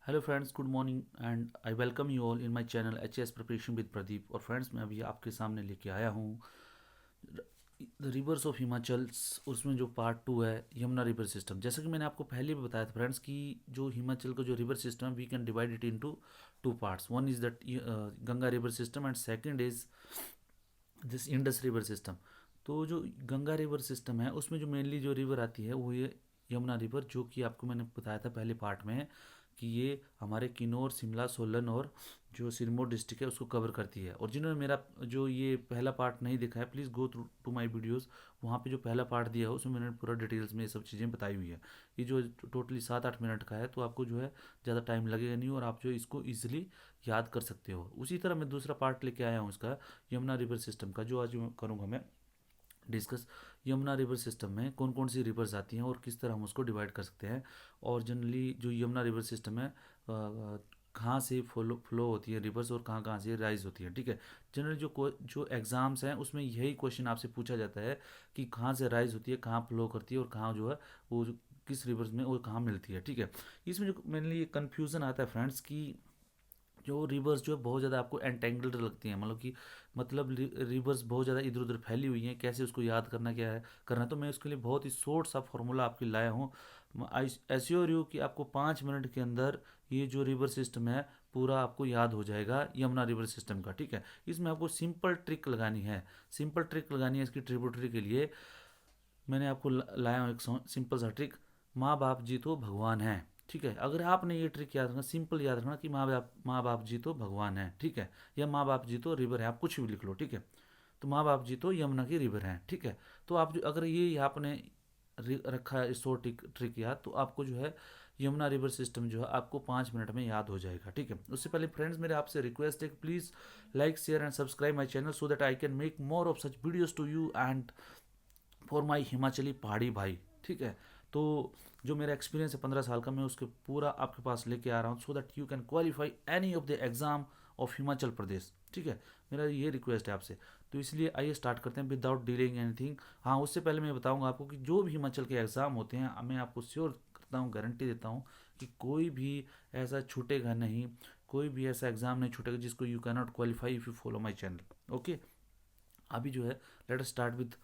Hello friends, good morning and I welcome you all in my channel H preparation with Pradeep. और friends, मैं अभी आपके सामने लेके आया हूँ द रिवर्स ऑफ हिमाचल। उसमें जो पार्ट 2 है, यमुना रिवर सिस्टम। जैसा कि मैंने आपको पहले भी बताया था फ्रेंड्स कि जो हिमाचल का जो रिवर सिस्टम है, we can divide it into two parts. One is that Ganga river system and second is this Indus river system. तो जो गंगा रिवर सिस्टम है उसमें जो मेनली जो रिवर आती है वो ये यमुना रिवर, जो कि आपको मैंने बताया था पहले पार्ट में कि ये हमारे किन्नौर, शिमला, सोलन और जो सिरमौर डिस्ट्रिक्ट है उसको कवर करती है। और जिन्होंने मेरा जो ये पहला पार्ट नहीं देखा है, please go through to my videos. वहाँ पे जो पहला पार्ट दिया है उसमें मैंने पूरा डिटेल्स में ये सब चीज़ें बताई हुई है। ये जो टोटली 7-8 मिनट का है, तो आपको जो है ज़्यादा टाइम लगेगा नहीं और आप जो इसको ईजिली याद कर सकते हो। उसी तरह मैं दूसरा पार्ट लेके आया हूँ इसका, यमुना रिवर सिस्टम का, जो आज करूँगा मैं डिस्कस। यमुना रिवर सिस्टम में कौन कौन सी रिवर्स आती हैं और किस तरह हम उसको डिवाइड कर सकते हैं। और जनरली जो यमुना रिवर सिस्टम है, कहाँ से फ्लो होती है रिवर्स और कहाँ कहाँ से राइज होती है। ठीक है। जनरली जो एग्ज़ाम्स हैं उसमें यही क्वेश्चन आपसे पूछा जाता है कि कहाँ से राइज होती है, कहाँ फ्लो करती है और कहाँ जो है वो किस रिवर्स में और कहाँ मिलती है। ठीक है। इसमें जो मेनली ये कन्फ्यूज़न आता है फ्रेंड्स कि जो रिवर्स जो है बहुत ज़्यादा आपको एंटेंगल्ड लगती हैं, मतलब रिवर्स बहुत ज़्यादा इधर उधर फैली हुई हैं, कैसे उसको याद करना, क्या है करना। तो मैं उसके लिए बहुत ही शॉर्ट सा फॉर्मूला आपके लाया हूँ। आई एश्योर यू कि आपको 5 मिनट के अंदर ये जो रिवर सिस्टम है पूरा आपको याद हो जाएगा, यमुना रिवर सिस्टम का। ठीक है। इसमें आपको सिंपल ट्रिक लगानी है, सिंपल ट्रिक लगानी है इसकी ट्रिब्यूटरी के लिए। मैंने आपको लाया हूँ एक सिंपल सा ट्रिक। माँ बाप जी तो भगवान हैं। ठीक है। अगर आपने ये ट्रिक याद रखना, सिंपल याद रखना कि माँ बाप जी तो भगवान हैं। ठीक है। या माँ बाप जी तो रिवर है, आप कुछ भी लिख लो। ठीक है। तो माँ बाप जी तो यमुना की रिवर हैं। ठीक है। तो आप जो अगर ये आपने रखा है सो ट्रिक याद, तो आपको जो है यमुना रिवर सिस्टम जो है आपको 5 मिनट में याद हो जाएगा। ठीक है। उससे पहले फ्रेंड्स, मेरे आपसे रिक्वेस्ट है कि please like, share and subscribe my channel so that I can make more of such videos to you and for my Himachali Pahari भाई। ठीक है। तो जो मेरा एक्सपीरियंस है 15 साल का, मैं उसके पूरा आपके पास लेके आ रहा हूँ so that you can qualify any of the exam of Himachal Pradesh. ठीक है। मेरा ये रिक्वेस्ट है आपसे। तो इसलिए आइए स्टार्ट करते हैं विदाउट डिलेइंग एनीथिंग। हाँ, उससे पहले मैं बताऊंगा आपको कि जो भी हिमाचल के एग्ज़ाम होते हैं, मैं आपको श्योर करता हूँ, गारंटी देता हूँ कि कोई भी ऐसा छूटेगा नहीं, कोई भी ऐसा एग्ज़ाम नहीं छूटेगा जिसको you can not qualify if you follow my channel. Okay. अभी जो है let us start with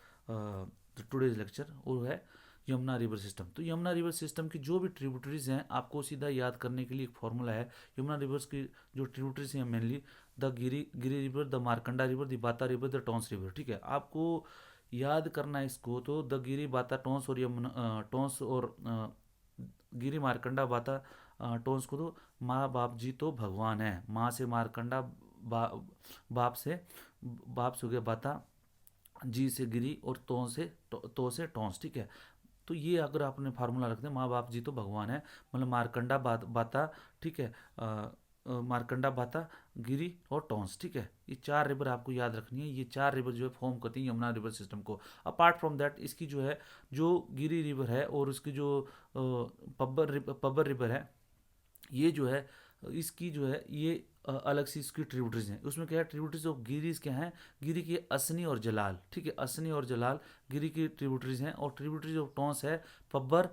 today's lecture, वो है यमुना रिवर सिस्टम। तो यमुना रिवर सिस्टम की जो भी ट्रिब्यूटरीज हैं, आपको सीधा याद करने के लिए एक फॉर्मूला है। यमुना रिवर्स की जो ट्रिब्यूटरीज हैं mainly the Giri river, the Markanda river, the बाता रिवर, द टॉन्स रिवर। ठीक है। आपको याद करना है इसको, तो द गिरी, बाता, टॉन्स और यमुना, टॉन्स और गिरी, मारकंडा, बाता, टॉन्स को तो माँ बाप जी तो भगवान है। माँ से मारकंडा, बा, बाप से हो गया बाता, जी से गिरी और तो से टॉन्स। ठीक है। तो ये अगर आपने फार्मूला रख दिया, माँ बाप जी तो भगवान है, मतलब मारकंडा, बाता। ठीक है। मारकंडा, बाता, गिरी और टॉन्स। ठीक है। ये 4 रिवर आपको याद रखनी है। ये 4 रिवर जो है फॉर्म करती है यमुना रिवर सिस्टम को। अपार्ट फ्रॉम दैट, इसकी जो है जो गिरी रिवर है और उसकी जो पब्बर रिवर है, ये जो है इसकी जो है ये अलग सी इसकी ट्रिब्यूटरीज हैं। उसमें क्या है, ट्रिब्यूटरीज ऑफ गिरीज क्या हैं, गिरी की असनी और जलाल। ठीक है। असनी और जलाल गिरी की ट्रिब्यूटरीज हैं। और ट्रिब्यूटरीज ऑफ टॉन्स है पब्बर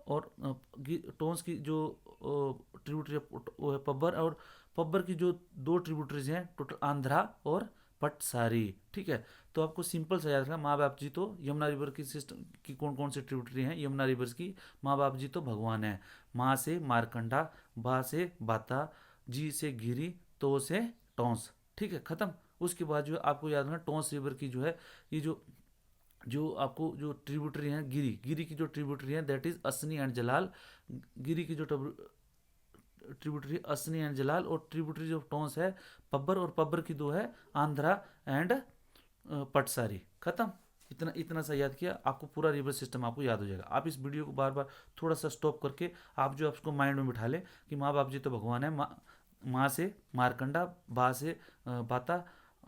और टॉन्स की जो ट्रिब्यूटरी वो है पब्बर। और पब्बर की जो दो ट्रिब्यूटरीज हैं टोटल, आंध्रा और पटसारी। ठीक है। तो आपको सिंपल सा याद रखना, माँ बाप जी तो यमुना रिवर की सिस्टम की कौन कौन सी ट्रिब्यूटरी हैं यमुना रिवर्स की। माँ बाप जी तो भगवान है। माँ से मारकंडा, बा से बाता, जी से गिरी, तो से टॉन्स। ठीक है। खत्म। उसके बाद जो है आपको याद रखना, टॉन्स रिवर की जो है ये जो जो आपको जो ट्रिब्यूटरी है, गिरी की जो ट्रिब्यूटरी है दैट इज असनी एंड जलाल। गिरी की जो ट्रिब्यूटरी असनी एंड जलाल। और ट्रिब्यूटरी जो टॉन्स है पब्बर, और पब्बर की दो है आंध्रा एंड पटसारी। खत्म। इतना इतना सा याद किया, आपको पूरा रिवर सिस्टम आपको याद हो जाएगा। आप इस वीडियो को बार बार थोड़ा सा स्टॉप करके आप जो आपको माइंड में बिठा ले कि माँ बाप जी तो भगवान है। माँ से मारकंडा, बा से बाता,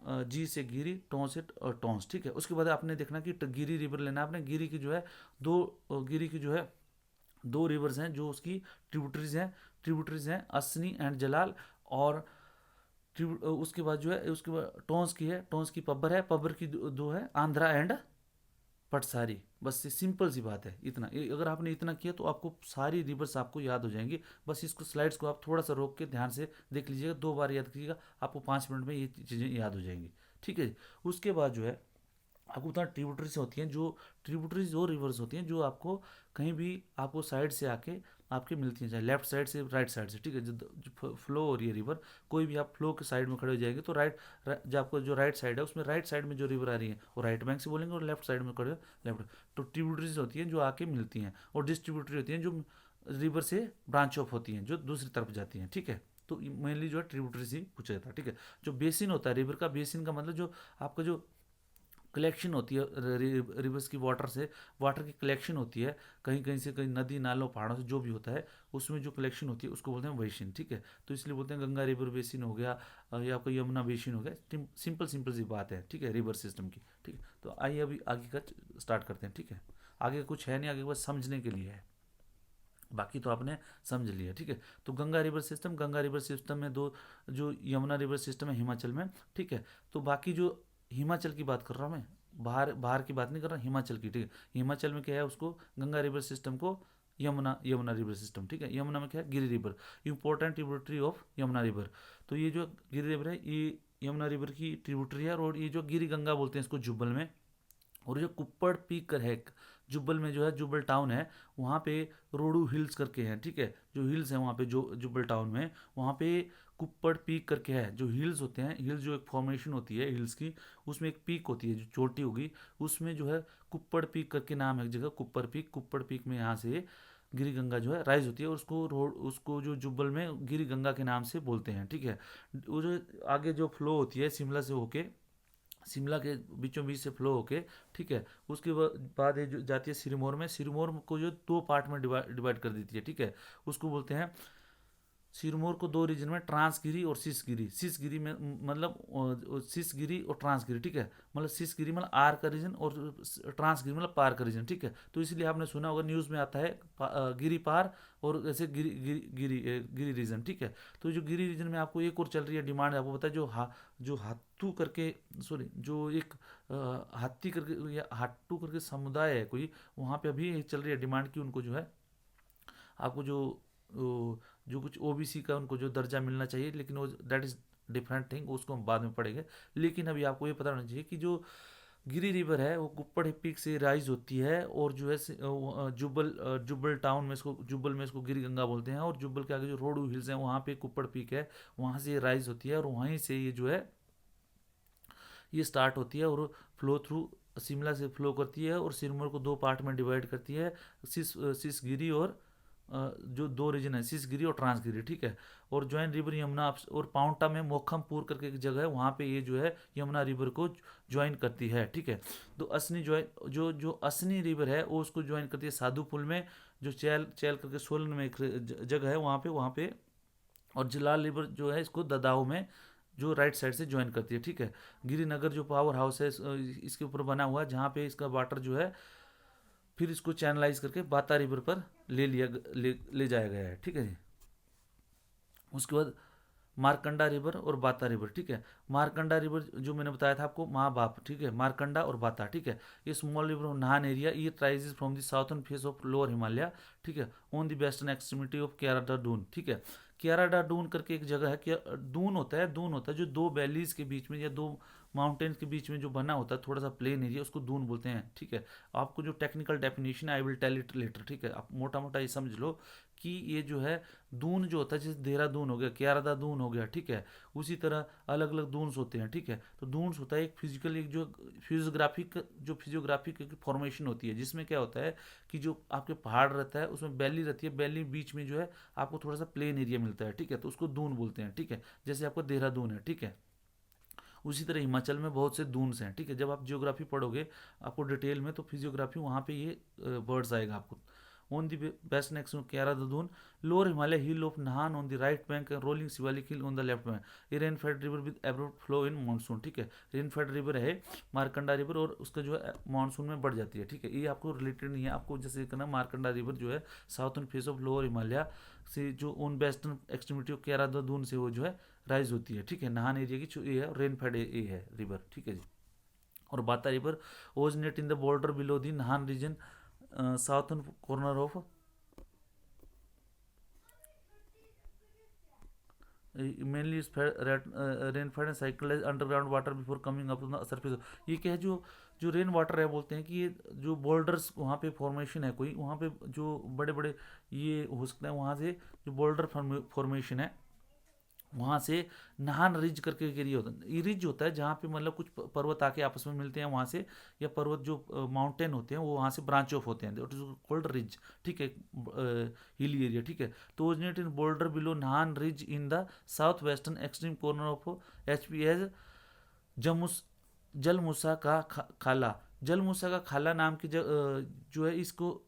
जी से गिरी, टों से टोंस। ठीक है। उसके बाद आपने देखना कि गिरी रिवर लेना आपने। गिरी की जो है दो गिरी की जो है दो रिवर्स हैं जो उसकी ट्रिब्यूटरीज हैं असनी एंड जलाल। और उसके बाद जो है उसके बाद टोंस की है, टोंस की पब्बर है, पब्बर की दो है आंध्रा एंड पटसारी, बस ये सिंपल सी बात है इतना। अगर आपने इतना किया तो आपको सारी रिवर्स आपको याद हो जाएंगी। बस इसको स्लाइड्स को आप थोड़ा सा रोक के ध्यान से देख लीजिएगा, 2 बार याद कीजिएगा, आपको 5 मिनट में ये चीज़ें याद हो जाएंगी। ठीक है। उसके बाद जो है आपको बता, ट्रिब्यूटरीज होती हैं जो, ट्रिब्यूटरीज वो रिवर्स होती हैं जो आपको कहीं भी आपको साइड से आके आपके मिलती हैं, चाहे लेफ्ट साइड से राइट साइड से। ठीक है। जो फ्लो हो रही है रिवर, कोई भी आप फ्लो के साइड में खड़े हो जाएंगे तो जो आपको जो राइट साइड है उसमें राइट साइड में जो रिवर आ रही है वो राइट बैंक से बोलेंगे, और लेफ्ट साइड में खड़े लेफ्ट। तो ट्रिब्यूटरीज होती हैं जो आके मिलती हैं, और डिस्ट्रीब्यूटरी होती हैं जो रिवर से ब्रांच ऑफ होती हैं, जो दूसरी तरफ जाती हैं। ठीक है। तो मेनली जो है ट्रिब्यूटरी से पूछा जाता है। ठीक है। जो बेसिन होता है रिवर का, बेसिन का मतलब जो आपका जो कलेक्शन होती है रिवर्स की, वाटर से वाटर की कलेक्शन होती है, कहीं कहीं से, कहीं नदी नालों पहाड़ों से जो भी होता है उसमें जो कलेक्शन होती है उसको बोलते हैं बेसिन। ठीक है। तो इसलिए बोलते हैं गंगा रिवर बेसिन हो गया, या आपका यमुना बेसिन हो गया। सिंपल सिंपल सी बात है। ठीक है, रिवर सिस्टम की। ठीक है। तो आइए अभी आगे का स्टार्ट करते हैं। ठीक है। आगे कुछ है नहीं, आगे बस समझने के लिए है, बाकी तो आपने समझ लिया। ठीक है। तो Ganga river system, Ganga river system में दो, जो यमुना रिवर सिस्टम है हिमाचल में। ठीक है। तो बाकी जो हिमाचल की बात कर रहा हूँ मैं, बाहर बाहर की बात नहीं कर रहा, हिमाचल की। ठीक है। हिमाचल में क्या है, उसको गंगा रिवर सिस्टम को यमुना यमुना रिवर सिस्टम। ठीक है। यमुना में क्या है, Giri river, important tributary of Yamuna river. तो ये जो गिरी रिवर है ये यमुना रिवर की ट्रिब्यूटरी है, और ये जो गिरी गंगा बोलते हैं इसको जुब्बल में। और जो कुप्पड़ पीक है जुब्बल में, जो है जुब्बल टाउन है, वहाँ पे रोडू हिल्स करके हैं। ठीक है। जो हिल्स है वहाँ पे, जो जुब्बल टाउन में, वहाँ पे कुप्पड़ पीक करके है। जो हिल्स होते हैं, हिल्स जो एक फॉर्मेशन होती है हिल्स की, उसमें एक पीक होती है जो चोटी होगी, उसमें जो है कुप्पड़ पीक करके नाम है एक जगह, कुप्पड़ पीक। कुप्पड़ पीक में यहाँ से गिरी गंगा जो है राइज होती है, और उसको रोड, उसको जो जुब्बल में गिरी गंगा के नाम से बोलते हैं। ठीक है। वो जो आगे जो फ्लो होती है शिमला से होके, शिमला के बीचों बीच से फ्लो होके, ठीक है, उसके बाद ये जो जाती है सिरमौर में। सिरमौर को जो 2 पार्ट में डिवाइड कर देती है। ठीक है। उसको बोलते हैं, सिरमौर को 2 रीजन में, ट्रांसगिरी और सिसगिरी। सिसगिरी में मतलब सिसगिरी और ट्रांसगिरी। ठीक है। मतलब सिसगिरी मतलब आर का रीजन, और ट्रांसगिरी मतलब पार का रीजन। ठीक है। तो इसलिए आपने सुना होगा न्यूज़ में आता है गिरी पार, और ऐसे गिरी गिरी गिरी गिरी रीजन। ठीक है। तो जो गिरी रीजन में आपको एक और चल रही है डिमांड, आपको पता है, जो हाथू करके, सॉरी, जो एक हाथी करके या हाटू करके समुदाय है कोई, वहाँ पे अभी चल रही है डिमांड की उनको जो है, आपको जो कुछ ओबीसी का उनको जो दर्जा मिलना चाहिए, लेकिन वो दैट इज डिफरेंट थिंग, उसको हम बाद में पढ़ेंगे। लेकिन अभी आपको ये पता होना चाहिए कि जो गिरी रिवर है वो कुप्पड़ पीक से राइज होती है, और जो है जुब्बल टाउन में इसको, जुब्बल में इसको गिरी गंगा बोलते हैं, और जुब्बल के आगे जो रोडू हिल्स हैं वहाँ पे कुप्पड़ पीक है, वहाँ से ये राइज होती है, और वहीं से ये जो है ये स्टार्ट होती है, और फ्लो थ्रू शिमला से फ्लो करती है, और सिरमौर को 2 पार्ट में डिवाइड करती है, सिसगिरी और जो 2 रीजन है, सिसगिरी और ट्रांसगिरी। ठीक है। और ज्वाइन रिवर यमुना और पाउंटा में मोखमपुर करके एक जगह है, वहाँ पे ये जो है यमुना रिवर को ज्वाइन करती है। ठीक है। तो असनी ज्वाइन जो असनी रिवर है वो उसको ज्वाइन करती है साधुपुल में, जो चैल चैल करके सोलन में एक जगह है, वहाँ पे। और जिलाल रिवर जो है इसको ददाऊ में, जो राइट साइड से ज्वाइन करती है। ठीक है। गिरिनगर जो पावर हाउस है इसके ऊपर बना हुआ है, जहाँ पे इसका वाटर जो है फिर इसको चैनलाइज करके बाता रिवर पर ले जाया गया है। ठीक है जी। उसके बाद मारकंडा रिवर और बाता रिवर। ठीक है। मारकंडा रिवर जो मैंने बताया था आपको, माँ बाप। ठीक है। मारकंडा और बाता। ठीक है। ये small river of Nahan area, ये rises from the southern face of lower Himalaya. ठीक है। On the western extremity of Kiarda Dun. ठीक है। क्याराडा डून करके एक जगह है, क्या दून होता है जो 2 वैलीज के बीच में या 2 माउंटेन्स के बीच में जो बना होता है, थोड़ा सा प्लेन एरिया, उसको दून बोलते हैं। ठीक है। आपको जो technical definition I will tell it later. ठीक है। आप मोटा मोटा ये समझ लो कि ये जो है दून जो होता है, जैसे देहरादून हो गया, क्यारादा दून हो गया। ठीक है। उसी तरह अलग अलग दून्स होते हैं। ठीक है। तो दून्स होता है एक फिजिकल, एक जो फिजियोग्राफिक एक फॉर्मेशन होती है, जिसमें क्या होता है कि जो आपके पहाड़ रहता है उसमें वैली रहती है, वैली बीच में जो है आपको थोड़ा सा प्लेन एरिया मिलता है। ठीक है। तो उसको दून बोलते हैं। ठीक है। जैसे आपको देहरादून है। ठीक है। उसी तरह हिमाचल में बहुत से दून्स हैं। ठीक है। जब आप जियोग्राफी पढ़ोगे आपको डिटेल में, तो फिजियोग्राफी वहाँ पे ये वर्ड्स आएगा आपको। On the west next Kiarda Dun, lower Himalaya hill of Nahan on the right bank, rolling Shivalik hill on the left bank. ये rainfed river with a broad flow in monsoon. ठीक है। रेनफेड रिवर है मारकंडा रिवर, और उसका जो है मानसून में बढ़ जाती है। ठीक है। ये आपको रिलेटेड नहीं है, आपको जैसे कहना मारकंडा रिवर जो है southern face of lower Himalaya से, जो ऑन वेस्टर्न एक्सट्रीमिटी ऑफ क्यारा दून से वो जो है राइज होती है। ठीक है। नाहन एरिया की जो ये है रेनफेड ये है रिवर। ठीक है जी। और Bata river originate in the border below the Nahan region southern corner of mainly rainfed and cycle underground water before coming up surface. ये क्या है, जो जो रेन वाटर है, बोलते हैं कि ये जो बोल्डर्स वहाँ पे फॉर्मेशन है, कोई वहाँ पे जो बड़े बड़े ये हो सकते हैं, वहाँ से जो बोल्डर फॉर्मेशन है, वहाँ से नाहन रिज करके एक एरिया होता है। ये रिज होता है जहाँ पे मतलब कुछ पर्वत आके आपस में मिलते हैं वहाँ से, या पर्वत जो माउंटेन होते हैं वो वहाँ से ब्रांच ऑफ होते हैं, कॉल्ड रिज, ठीक है, हिली एरिया, ठीक है। तो originate in boulder below Nahan ridge in the south western extreme corner of H P as जमुस जलमूसा का खाला। जलमूसा का खाला नाम की जो है, इसको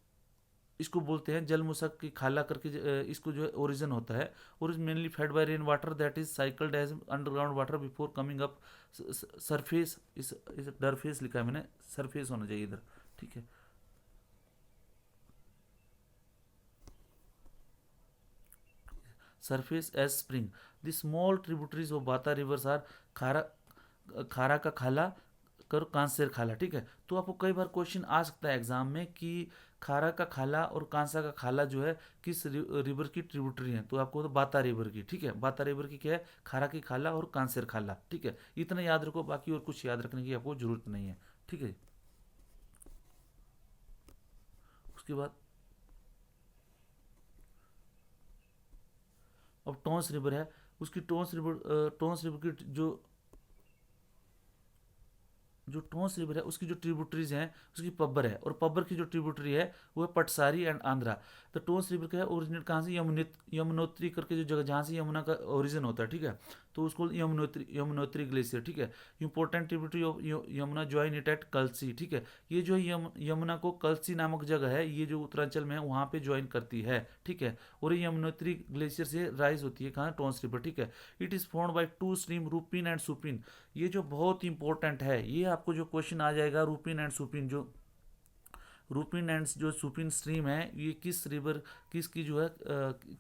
इसको बोलते हैं जलमूसक की खाला करके, इसको जो है ओरिजिन होता है, और is mainly fed by rain water that is cycled as underground water before coming up surface. इस डरफेस लिखा है मैंने, सरफेस होना चाहिए इधर, ठीक है। Surface as spring the small tributaries of Bata rivers are Khara Khara का खाला कर कांसेर खाला, ठीक है। तो आपको कई बार क्वेश्चन आ सकता है एग्जाम में कि खारा का खाला और कांसा का खाला जो है किस रिवर की ट्रिब्यूटरी है, तो आपको तो बाता रिवर की, ठीक है। बाता रिवर की क्या है, खारा की खाला और कांसेर खाला, ठीक है। इतना याद रखो, बाकी और कुछ याद रखने की आपको जरूरत नहीं है, ठीक है। उसके बाद अब टॉन्स रिवर है, उसकी टॉन्स रिवर की जो टोंस रिवर है उसकी जो ट्रिब्यूटरीज हैं, उसकी पब्बर है, और पब्बर की जो ट्रिब्यूटरी है वो है पटसारी एंड आंध्रा। तो टोंस रिवर का है ओरिजिनेट कहाँ से, यमुनोत्री करके जो जगह जहाँ से यमुना का ओरिजिन होता है, ठीक है। तो उसको यमुनोत्री ग्लेशियर, ठीक है। Important tributary of Yamuna join it at Kalsi, ठीक है। ये जो यमुना को कलसी नामक जगह है, ये जो उत्तरांचल में है वहाँ पे ज्वाइन करती है, ठीक है। और ये यमुनोत्री ग्लेशियर से राइज होती है कहाँ, टोंस रिवर, ठीक है। It is formed by two stream Rupin and Supin. ये जो बहुत इंपॉर्टेंट है, ये आपको जो क्वेश्चन आ जाएगा, रूपिन एंड सुपिन, जो रूपिन एंड जो सुपिन स्ट्रीम है, ये किस रिवर, किसकी जो है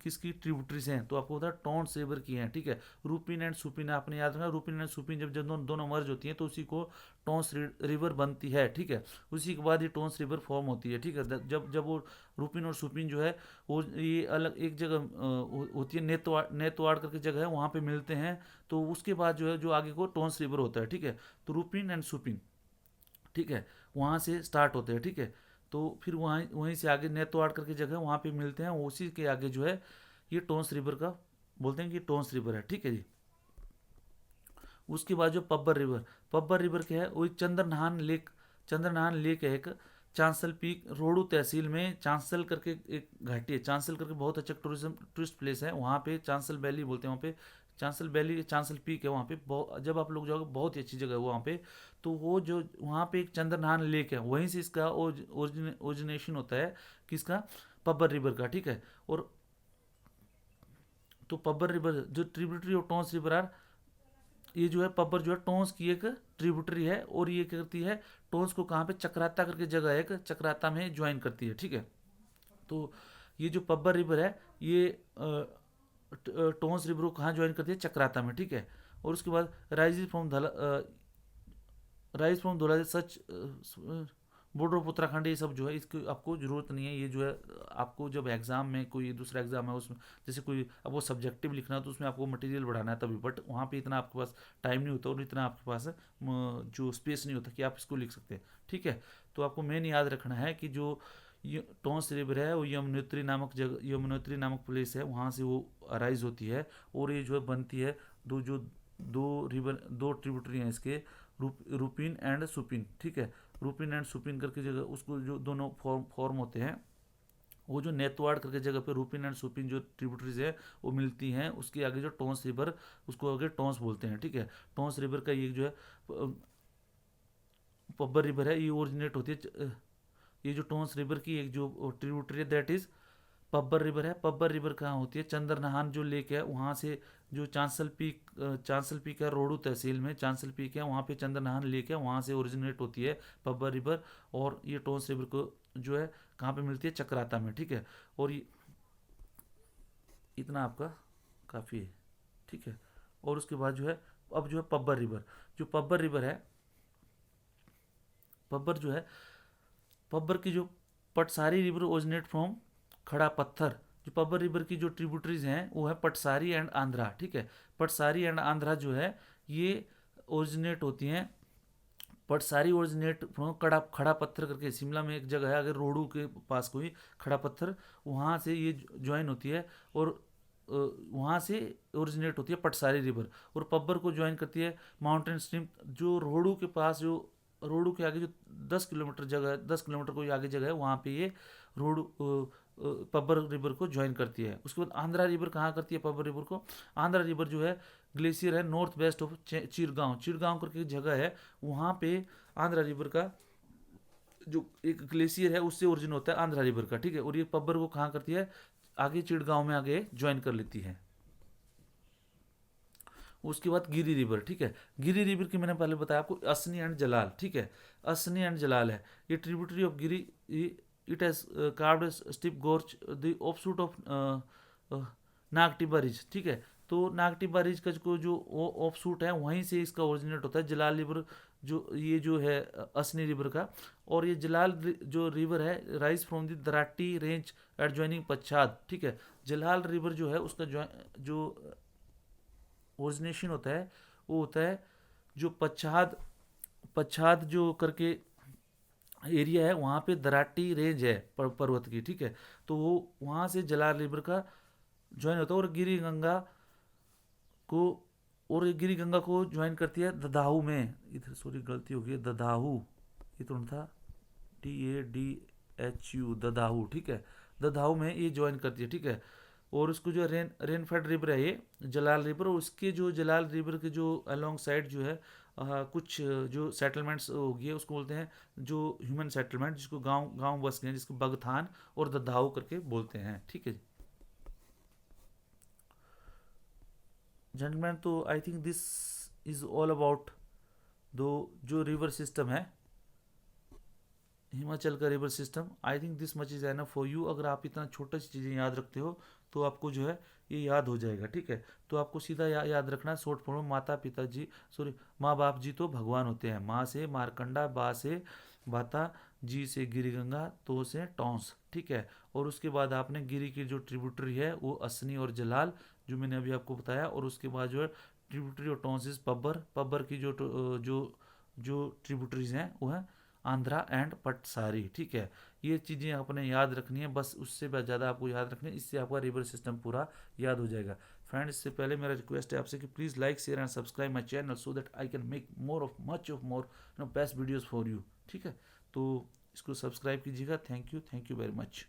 किसकी ट्रिब्यूटरीज हैं, तो आपको पता है टोंस रिवर की हैं, ठीक है। रूपिन एंड सुपिन आपने याद रखना, रूपिन एंड सुपिन जब जब दोनों मर्ज होती हैं तो उसी को टोंस रिवर बनती है, ठीक है। उसी के बाद ये टोंस रिवर फॉर्म होती है, ठीक है। जब जब वो रूपिन और सुपिन जो है वो ये अलग एक जगह होती है, नेतवाड़ करके जगह है, वहाँ पे मिलते हैं, तो उसके बाद जो है जो आगे को टोंस रिवर होता है, ठीक है। तो रूपिन एंड सुपिन, ठीक है, वहाँ से स्टार्ट होते हैं, ठीक है। तो फिर वहाँ वहीं से आगे नेतवाड़ करके जगह वहाँ पे मिलते हैं, उसी के आगे जो है ये टोंस रिवर का बोलते हैं कि टोंस रिवर है, ठीक है जी। उसके बाद जो पब्बर रिवर क्या है, वो चंद्रनहान लेक है एक, चांसल पीक रोडू तहसील में चांसल करके एक घाटी है, चांसल करके बहुत अच्छा टूरिस्ट प्लेस है, वहाँ पे चांसल वैली बोलते हैं, वहाँ पे चांसल वैली, चांसल पीक है, वहाँ पे जब आप लोग जाओगे बहुत ही अच्छी जगह है वहाँ पे। तो वो जो वहाँ पे एक चंद्रनहान लेक है, वहीं से इसका ओरिजिनेशन होता है किसका, पब्बर रिवर का, ठीक है। और तो पब्बर रिवर जो tributary of Tons river are, ये जो है पब्बर जो है टोंस की एक ट्रिब्यूटरी है, और ये क्या करती है, टोंस को कहाँ पे, चक्राता करके जगह है एक, चक्राता में ज्वाइन करती है, ठीक है। तो ये जो पब्बर रिवर है ये टोंस रिवर को कहाँ ज्वाइन करती है, चक्राता में, ठीक है। और उसके बाद rise from Dhaula such border of Uttarakhand, ये सब जो है इसकी आपको ज़रूरत नहीं है। ये जो है आपको जब एग्ज़ाम में कोई दूसरा एग्ज़ाम है उसमें, जैसे कोई अब वो सब्जेक्टिव लिखना है तो उसमें आपको मटेरियल बढ़ाना है तभी, बट वहाँ पे इतना आपके पास टाइम नहीं होता और इतना आपके पास जो स्पेस नहीं होता कि आप इसको लिख सकते हैं, ठीक है। तो आपको मेन याद रखना है कि जो टोंस रिवर है वो यमुनोत्री नामक प्लेस है, वहाँ से वो अराइज होती है, और ये जो है बनती है दो ट्रिब्यूटरी हैं इसके, रूपिन एंड सुपिन, ठीक है। रूपिन एंड सुपिन करके जगह उसको जो दोनों फॉर्म होते हैं, वो जो नेतवाड़ करके जगह पे रूपिन एंड सुपिन जो ट्रिब्यूटरीज है वो मिलती हैं, उसके आगे जो टोंस रिवर, उसको आगे टोंस बोलते हैं, ठीक है। टोंस रिवर का ये जो है पब्बर रिवर है, ये ओरिजिनेट होती है, ये जो टोंस रिवर की एक जो ट्रिब्यूटरी है दैट इज पब्बर रिवर है। पब्बर रिवर कहाँ होती है, चंद्रनहान जो लेक है वहाँ से, जो चांसल पीक है रोडू तहसील में चांसल पीक है, वहाँ पे चंद्रनहान लेक है, वहाँ से ओरिजिनेट होती है पब्बर रिवर। और ये टोंस रिवर को जो है कहाँ पे मिलती है, चक्राता में, ठीक है। और ये इतना आपका काफ़ी है, ठीक है। और उसके बाद जो है अब जो है पब्बर रिवर, जो पब्बर रिवर है पब्बर जो है, पब्बर की जो पटसारी रिवर ओरिजिनेट फ्रॉम खड़ा पत्थर। जो पब्बर रिवर की जो ट्रिब्यूटरीज हैं वो है पटसारी एंड आंध्रा, ठीक है। पटसारी एंड आंध्रा जो है ये ओरिजिनेट होती हैं, पटसारी ओरिजिनेट फ्रॉम खड़ा पत्थर करके शिमला में एक जगह है, अगर रोडू के पास कोई खड़ा पत्थर, वहाँ से ये ज्वाइन होती है और वहाँ से ओरिजिनेट होती है पटसारी रिवर, और पब्बर को ज्वाइन करती है माउंटेन स्ट्रीम जो रोडू के पास, जो रोडू के आगे जो 10 किलोमीटर जगह है, 10 किलोमीटर कोई आगे जगह है, वहाँ पे ये रोड पब्बर रिवर को ज्वाइन करती है। उसके बाद आंध्रा रिवर कहाँ करती है पब्बर रिवर को? आंध्रा रिवर जो है ग्लेशियर है north west of Chirgaon, Chirgaon करके एक जगह है, वहाँ पे आंध्रा रिवर का जो एक ग्लेशियर है उससे ओरिजिन होता है आंध्रा रिवर का, ठीक है। और ये पब्बर को कहाँ करती है? आगे चिड़गांव में आगे ज्वाइन कर लेती है। उसके बाद गिरी रिवर, ठीक है। गिरी रिवर की मैंने पहले बताया आपको असनी एंड जलाल, ठीक है। असनी एंड जलाल है ये tributary of Giri, it has carved steep gorge the offshoot of Nagtibba ridge, ठीक है। तो नागटिबा रिज का जो ऑफशूट है वहीं से इसका ओरिजिनेट होता है जलाल रिवर, जो ये जो है असनी रिवर का। और ये जलाल जो रिवर है राइज फ्रॉम द दराटी रेंज एट ज्वाइनिंग पच्छाद, ठीक है। जलाल रिवर जो है उसका जो ओरिजिनेशन होता है वो होता है जो पच्छाद, पच्छाद जो करके एरिया है वहाँ पे दराटी रेंज है पर्वत की, ठीक है। तो वो वहाँ से जलाल रिवर का ज्वाइन होता है, और गिरी गंगा को, और ये गिरी गंगा को ज्वाइन करती है ददाहू में, इधर सॉरी गलती हो गई, ददाहू, ये तो था DADHU, ददाहू, ठीक है। ददाहू में ये ज्वाइन करती है, ठीक है। और उसको जो रेनफेड रिवर है ये जलाल रिवर, और उसके जो जलाल रिवर के जो अलोंग साइड जो है कुछ जो सेटलमेंट्स हो गए उसको बोलते हैं जो ह्यूमन सेटलमेंट, जिसको गांव गांव बस गए, जिसको बगथान और ददाहू करके बोलते हैं, ठीक है जेंटलमैन। तो I think this is all about दो जो रिवर सिस्टम है हिमाचल का river system. I think this much is enough for you. अगर आप इतना छोटा सी चीज़ें याद रखते हो तो आपको जो है ये याद हो जाएगा, ठीक है। तो आपको सीधा याद रखना है शॉर्ट फॉर्म में, माता पिता जी, सॉरी माँ बाप जी तो भगवान होते हैं, माँ से मारकंडा, बा से बाता, जी से गिरिगंगा, तो से टॉन्स, ठीक है। और उसके बाद आपने गिरी की जो ट्रिब्यूटरी है वो असनी और जलाल जो मैंने अभी आपको बताया, और उसके बाद जो है ट्रिब्यूटरी और टॉन्स पब्बर, पब्बर की जो जो ट्रिब्यूटरीज हैं वो है आंध्रा एंड पटसारी, ठीक है। ये चीज़ें आपने याद रखनी है, बस उससे ज़्यादा आपको याद रखनी है, इससे आपका रिवर सिस्टम पूरा याद हो जाएगा। फ्रेंड इससे पहले मेरा रिक्वेस्ट है आपसे कि please like share and subscribe my channel so that I can make much of more best videos for you, ठीक है। तो इसको सब्सक्राइब कीजिएगा। Thank you very much.